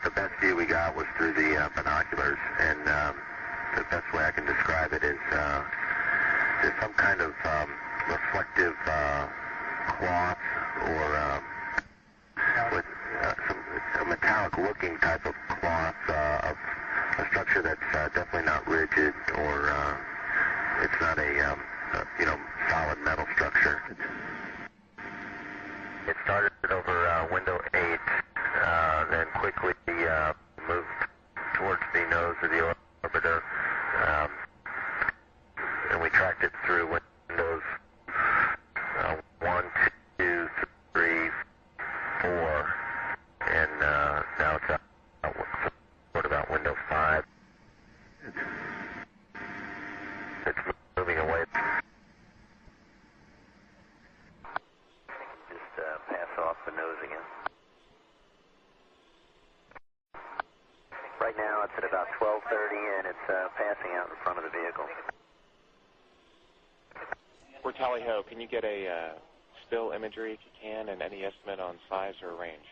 the best view we got was through the binoculars, and the best way I can describe it is there's some kind of reflective cloth or with a metallic-looking type of cloth of a structure that's definitely not rigid, or it's not a solid metal structure. It started over window 8, then quickly moved towards the nose of the orbiter, and we tracked it through windows 1, 2, 3, 4, and now it's out window 5. It's moving away. Just pass off the nose again. Right now it's at about 12:30 and it's passing out in front of the vehicle. We're Tally Ho. Can you get a still imagery if you can, and any estimate on size or range?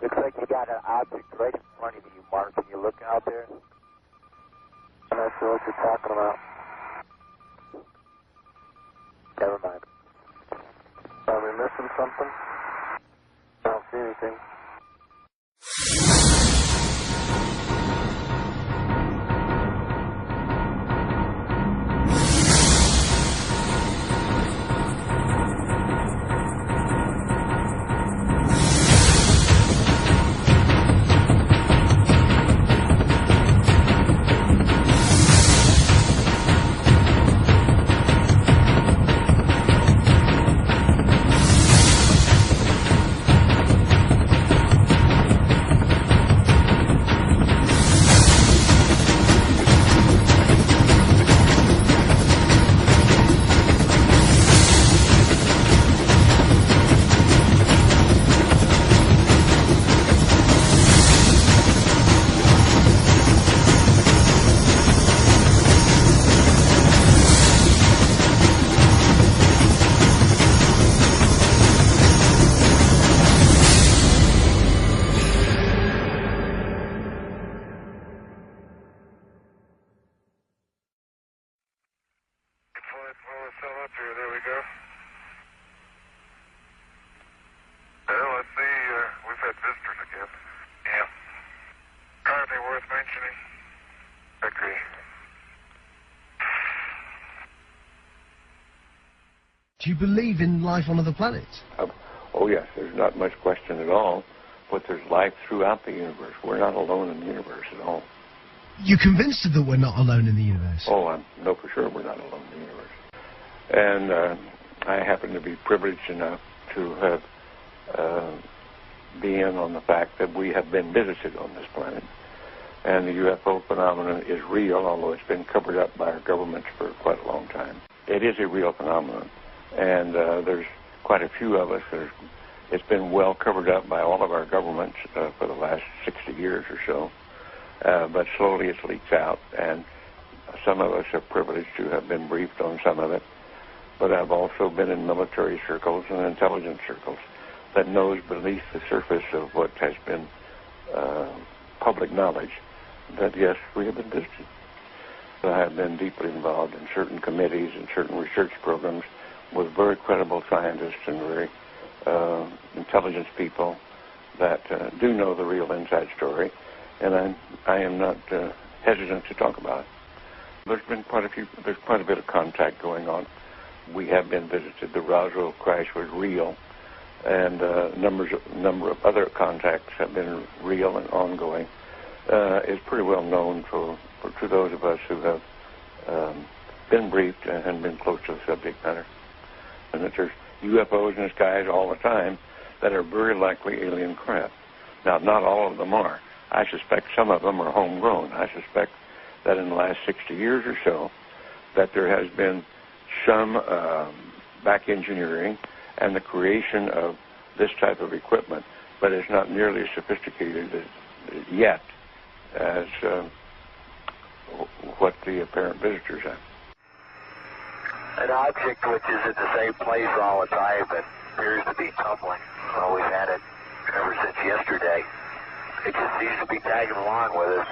Looks like you got an object right in front of you, Mark. Can you look out there? I'm not sure what you're talking about. Never mind. Are we missing something? I don't see anything. There we go. Well, let's see. We've had visitors again. Yeah. Hardly worth mentioning. Agree. Do you believe in life on other planets? Oh, yes. There's not much question at all. But there's life throughout the universe. We're not alone in the universe at all. You're convinced that we're not alone in the universe? Oh, I know for sure we're not alone in the universe. And I happen to be privileged enough to have be in on the fact that we have been visited on this planet. And the UFO phenomenon is real, although it's been covered up by our governments for quite a long time. It is a real phenomenon. And there's quite a few of us that it's been well covered up by all of our governments for the last 60 years or so. But slowly it leaks out, and some of us are privileged to have been briefed on some of it. but I've also been in military circles and intelligence circles that knows beneath the surface of what has been public knowledge that, yes, we have been visited. I have been deeply involved in certain committees and certain research programs with very credible scientists and very intelligence people that do know the real inside story, and I am not hesitant to talk about it. There's been quite a bit of contact going on. We have been visited. The Roswell crash was real, and a number of other contacts have been real and ongoing. It's pretty well known to those of us who have been briefed and been close to the subject matter, and that there's UFOs in the skies all the time that are very likely alien craft. Now, not all of them are. I suspect some of them are homegrown. I suspect that in the last 60 years or so, that there has been some back engineering and the creation of this type of equipment, but it's not nearly as sophisticated yet as what the apparent visitors have. An object which is at the same place all the time that appears to be tumbling. Well, we've had it ever since yesterday. It just seems to be tagging along with us.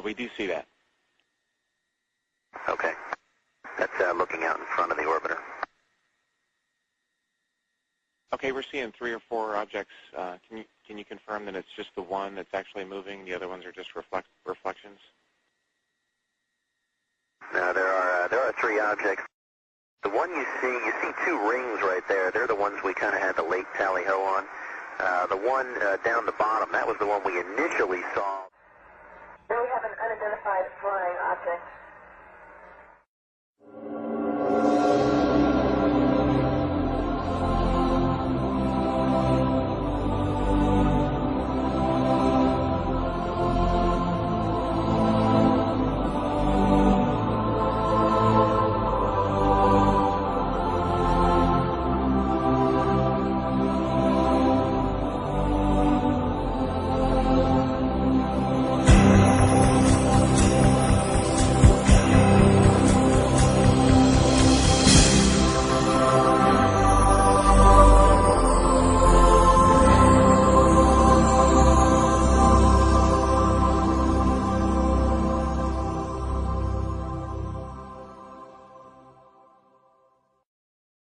We do see that. Okay. That's looking out in front of the orbiter. Okay, we're seeing 3 or 4 objects. Can you confirm that it's just the one that's actually moving? The other ones are just reflections? No, there are 3 objects. The one you see 2 rings right there. They're the ones we kind of had the late tally-ho on. The one down the bottom, that was the one we initially saw. We have an unidentified flying object.